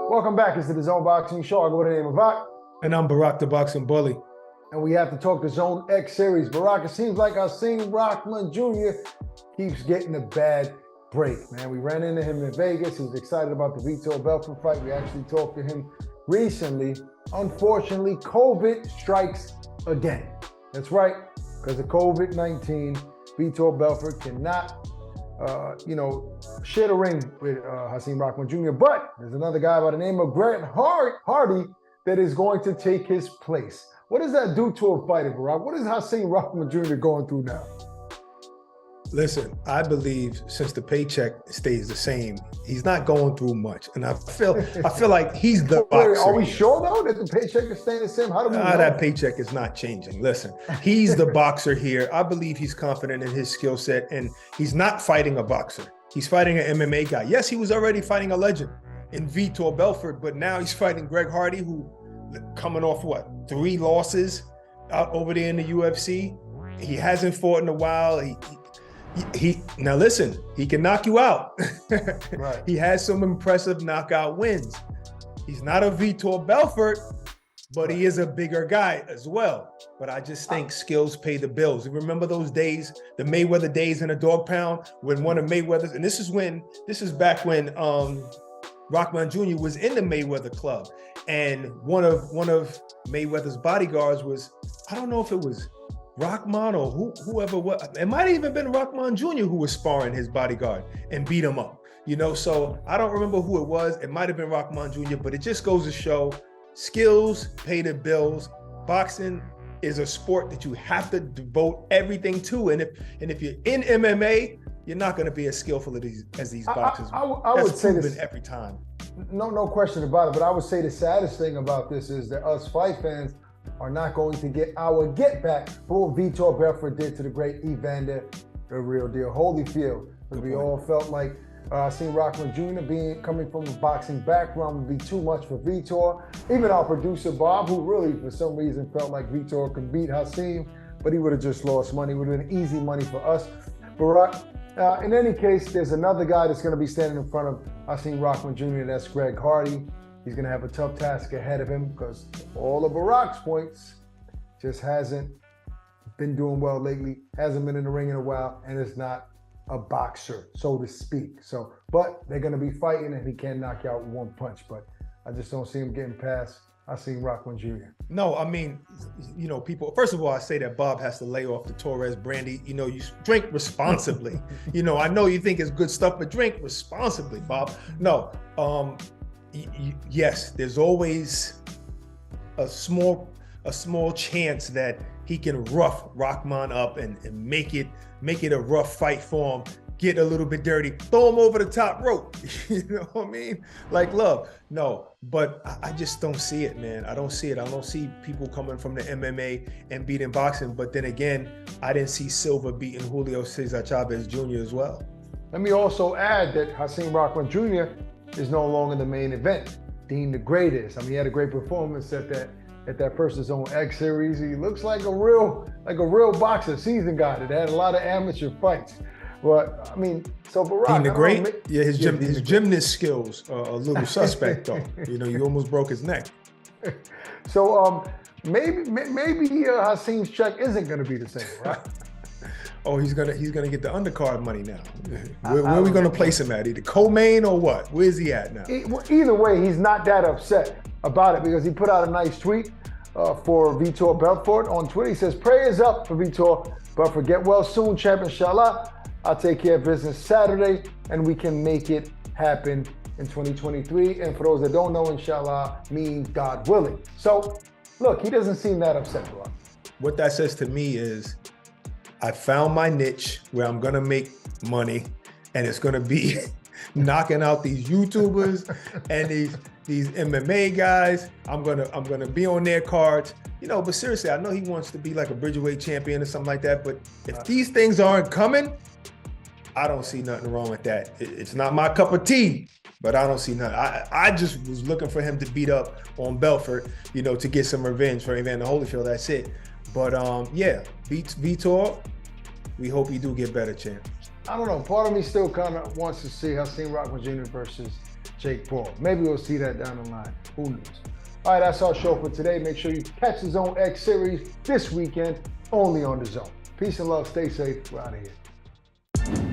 Welcome back. It's the DAZN Boxing Show. I go by the name of Barak. And I'm Barak, the boxing bully. And we have to talk the DAZN X Series. Barak, it seems like Hasim Rahman Jr. keeps getting a bad break, man. We ran into him in Vegas. He was excited about the Vitor Belfort fight. We actually talked to him recently. Unfortunately, COVID strikes again. That's right, because of COVID-19, Vitor Belfort cannot share the ring with Hasim Rahman Jr. But there's another guy by the name of Greg Hardy that is going to take his place. What does that do to a fighter, Barak? What is Hasim Rahman Jr. going through now? Listen, I believe since the paycheck stays the same, he's not going through much. And I feel like he's the boxer. Are we sure though that the paycheck is staying the same? How do we know? That paycheck is not changing. Listen, he's the boxer here. I believe he's confident in his skill set, and he's not fighting a boxer. He's fighting an MMA guy. Yes, he was already fighting a legend in Vitor Belfort, but now he's fighting Greg Hardy, who coming off what, 3 losses out over there in the UFC. He hasn't fought in a while. Now listen, he can knock you out. Right. He has some impressive knockout wins. He's not a Vitor Belfort, but he is a bigger guy as well. But I just think skills pay the bills. Remember those days, the Mayweather days in a dog pound, when one of Mayweather's, and this is back when Rahman Jr. was in the Mayweather club, and one of Mayweather's bodyguards was, I don't know if it was Rahman or whoever was, it might have even been Rahman Jr. who was sparring his bodyguard and beat him up. So I don't remember who it was. It might have been Rahman Jr., but it just goes to show skills pay the bills. Boxing is a sport that you have to devote everything to. And if you're in MMA, you're not going to be as skillful as these boxers. I would say this every time. No question about it. But I would say the saddest thing about this is that us fight fans are not going to get our get back for what Vitor Belfort did to the great Evander, the real deal, Holyfield. We all felt like Hasim Rahman Jr. coming from a boxing background would be too much for Vitor. Even our producer Bob, who really for some reason felt like Vitor could beat Hasim, but he would have just lost money. It would have been easy money for us. But in any case, there's another guy that's going to be standing in front of Hasim Rahman Jr. That's Greg Hardy. He's going to have a tough task ahead of him because all of Barak's points just hasn't been doing well lately, hasn't been in the ring in a while, and is not a boxer, so to speak. But they're going to be fighting, and he can knock you out with one punch. But I just don't see him getting past Hasim Rahman Jr. No, I mean, people, first of all, I say that Bob has to lay off the Torres brandy. You drink responsibly. I know you think it's good stuff, but drink responsibly, Bob. No, yes, there's always a small chance that he can rough Rahman up and make it a rough fight for him, get a little bit dirty, throw him over the top rope. You know what I mean? Like love. No, but I just don't see it, man. I don't see it. I don't see people coming from the MMA and beating boxing. But then again, I didn't see Silva beating Julio Cesar Chavez Jr. as well. Let me also add that Hasim Rahman Jr. is no longer the main event, deemed the greatest. I mean, he had a great performance at that first DAZN X Series. He looks like a real boxer, seasoned guy that had a lot of amateur fights. But I mean, so Barak, deemed the great. Yeah, his gymnast skills are a little suspect though. You almost broke his neck. So maybe Hasim's check isn't going to be the same, right? Oh, he's gonna get the undercard money now. Where are we gonna place him at? Either co-main or what? Where's he at now? Either way, he's not that upset about it because he put out a nice tweet for Vitor Belfort on Twitter. He says, "Prayers up for Vitor Belfort. Get well soon, champ. Inshallah. I'll take care of business Saturday, and we can make it happen in 2023. And for those that don't know, inshallah means God willing." So, look, he doesn't seem that upset, bro. What that says to me is, I found my niche where I'm gonna make money, and it's gonna be knocking out these YouTubers and these MMA guys. I'm gonna be on their cards, But seriously, I know he wants to be like a Bridgerweight champion or something like that. But if these things aren't coming, I don't see nothing wrong with that. It's not my cup of tea, but I don't see nothing. I just was looking for him to beat up on Belfort, to get some revenge for Evander Holyfield. That's it. But yeah, beats Vitor. We hope he do get better, champ. I don't know. Part of me still kind of wants to see Hasim Rahman Jr. versus Jake Paul. Maybe we'll see that down the line. Who knows? All right, that's our show for today. Make sure you catch the DAZN X Series this weekend, only on DAZN. Peace and love. Stay safe. We're out of here.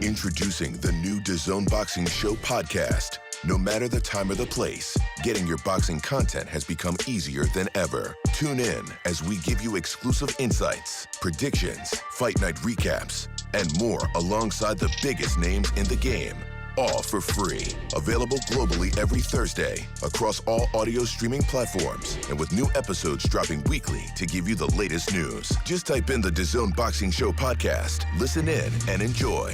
Introducing the new DAZN Boxing Show podcast. No matter the time or the place, getting your boxing content has become easier than ever. Tune in as we give you exclusive insights, predictions, fight night recaps, and more alongside the biggest names in the game. All for free. Available globally every Thursday across all audio streaming platforms and with new episodes dropping weekly to give you the latest news. Just type in the DAZN Boxing Show podcast, listen in, and enjoy.